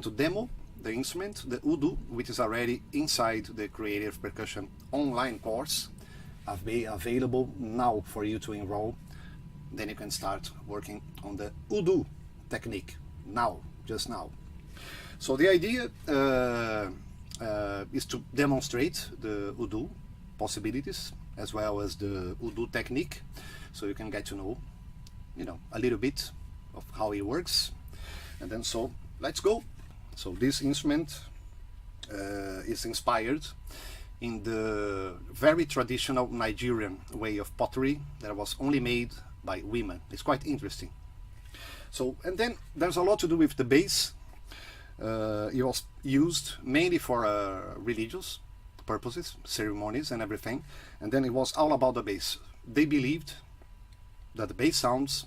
to demo the instrument, the Udu, which is already inside the Creative Percussion online course, available now for you to enroll. Then you can start working on the Udu technique now, just now. So the idea is to demonstrate the Udu possibilities as well as the Udu technique, so you can get to know, a little bit of how it works. And then so let's go. So this instrument is inspired in the very traditional Nigerian way of pottery that was only made by women. It's quite interesting. So, and then there's a lot to do with the bass. It was used mainly for religious purposes, ceremonies and everything. And then it was all about the bass. They believed that the bass sounds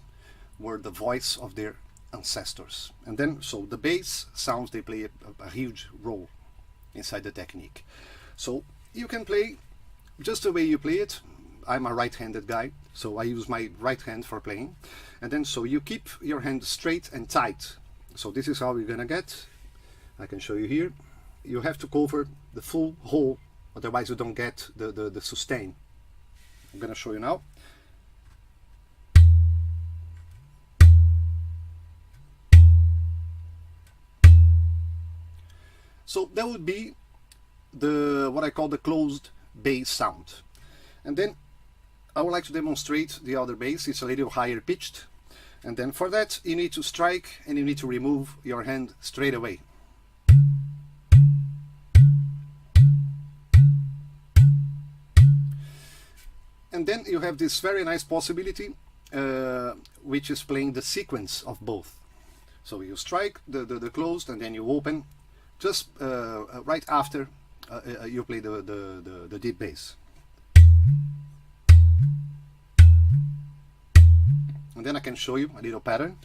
were the voice of their ancestors. And then, so the bass sounds, they play a huge role inside the technique. So you can play just the way you play it. I'm a right-handed guy, so I use my right hand for playing. And then so you keep your hand straight and tight. So this is how you're gonna get. I can show you here. You have to cover the full hole, otherwise you don't get the sustain. I'm gonna show you now. So that would be what I call the closed bass sound. And then I would like to demonstrate the other bass. It's a little higher pitched. And then for that you need to strike and you need to remove your hand straight away. And then you have this very nice possibility, which is playing the sequence of both. So you strike the closed and then you open just right after you play the deep bass. And then I can show you a little pattern.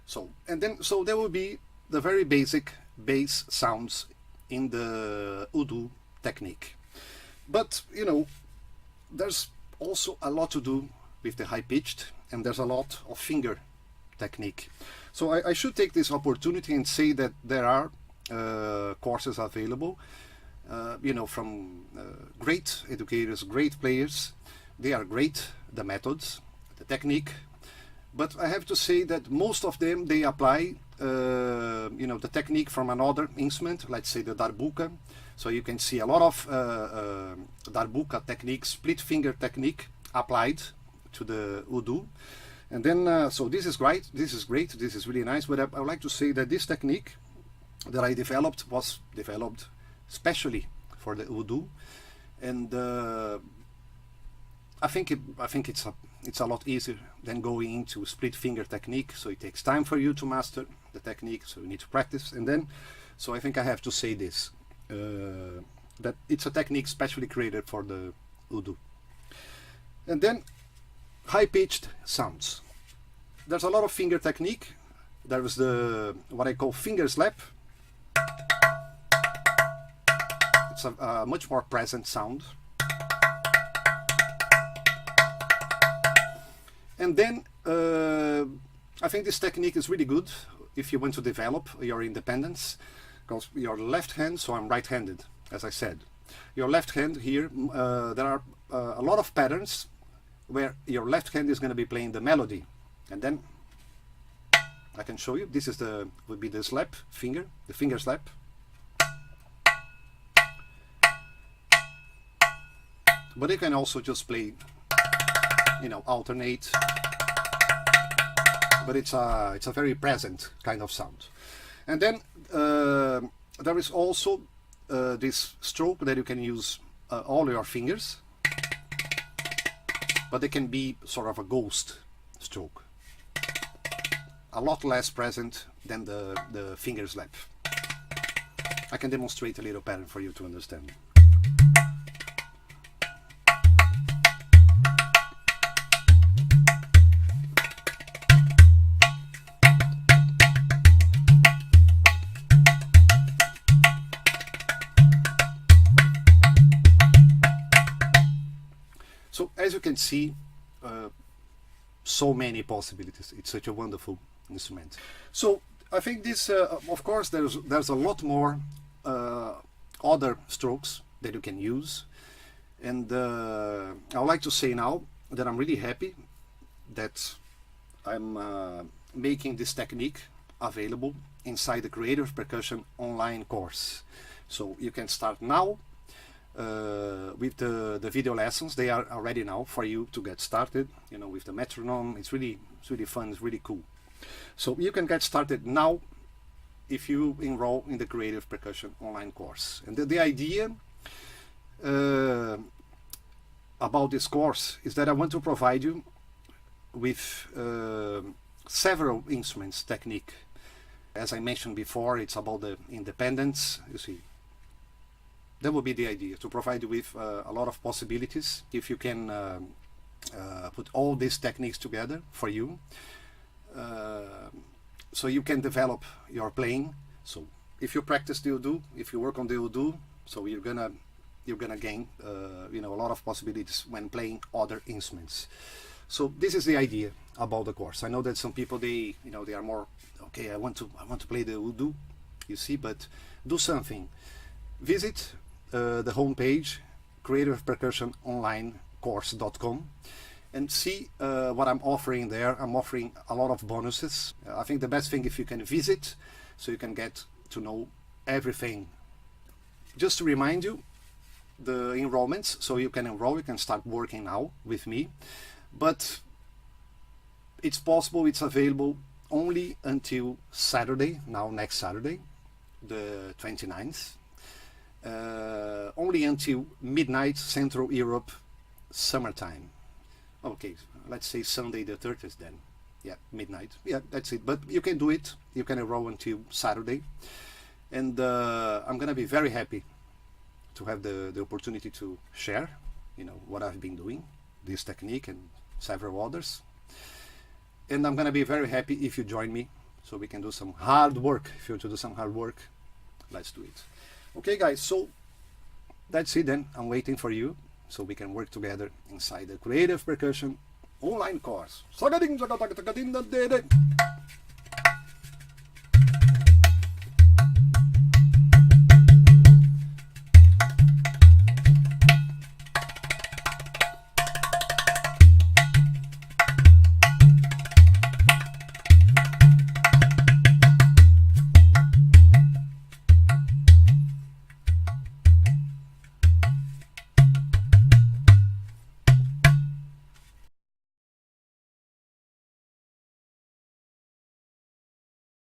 So, and then, so there will be the very basic bass sounds in the Udu technique. But, there's also a lot to do with the high pitched, and there's a lot of finger technique. So I should take this opportunity and say that there are courses available, from great educators, great players. They are great, the methods, the technique. But I have to say that most of them, they apply, the technique from another instrument, let's say the darbouka. So you can see a lot of darbouka technique, split finger technique applied to the Udu. And then, so this is great, this is really nice, but I would like to say that this technique that I developed was developed specially for the Udu. And I think it's a lot easier than going into split finger technique. So it takes time for you to master the technique, so you need to practice. And then, so I think I have to say this, that it's a technique specially created for the Udu. And then high-pitched sounds. There's a lot of finger technique. There is what I call finger slap. It's a much more present sound. And then I think this technique is really good if you want to develop your independence, because your left hand, so I'm right-handed, as I said. Your left hand here, there are a lot of patterns where your left hand is going to be playing the melody. And then I can show you. This is would be the slap finger, the finger slap. But you can also just play, alternate. But it's a very present kind of sound. And then there is also this stroke that you can use all your fingers, but they can be sort of a ghost stroke, a lot less present than the finger slap. I can demonstrate a little pattern for you to understand. So as you can see, so many possibilities. It's such a wonderful instrument. So I think this, of course, there's a lot more other strokes that you can use, and I would like to say now that I'm really happy that I'm making this technique available inside the Creative Percussion online course. So you can start now with the video lessons. They are ready now for you to get started, you know, with the metronome. It's really fun, it's really cool. So you can get started now if you enroll in the Creative Percussion online course. And the idea about this course is that I want to provide you with several instruments technique. As I mentioned before, it's about the independence, you see. That would be the idea, to provide you with a lot of possibilities. If you can put all these techniques together for you, so you can develop your playing. So if you practice the Udu, if you work on the Udu, so you're gonna gain you know, a lot of possibilities when playing other instruments. So this is the idea about the course. I know that some people, they are more, okay, I want to play the Udu, you see, but do something. Visit the homepage, creativepercussiononlinecourse.com, and see what I'm offering there. I'm offering a lot of bonuses. I think the best thing if you can visit, so you can get to know everything. Just to remind you, the enrollments, so you can enroll, you can start working now with me, but it's possible, it's available only until Saturday, now next Saturday, the 29th, only until midnight Central Europe summertime. Okay, let's say Sunday the 30th then. Yeah, midnight. Yeah, that's it. But you can do it. You can enroll until Saturday. And I'm gonna be very happy to have the opportunity to share, you know, what I've been doing, this technique and several others. And I'm gonna be very happy if you join me, so we can do some hard work. If you want to do some hard work, let's do it. Okay, guys, so that's it then. I'm waiting for you, so we can work together inside the Creative Percussion online course.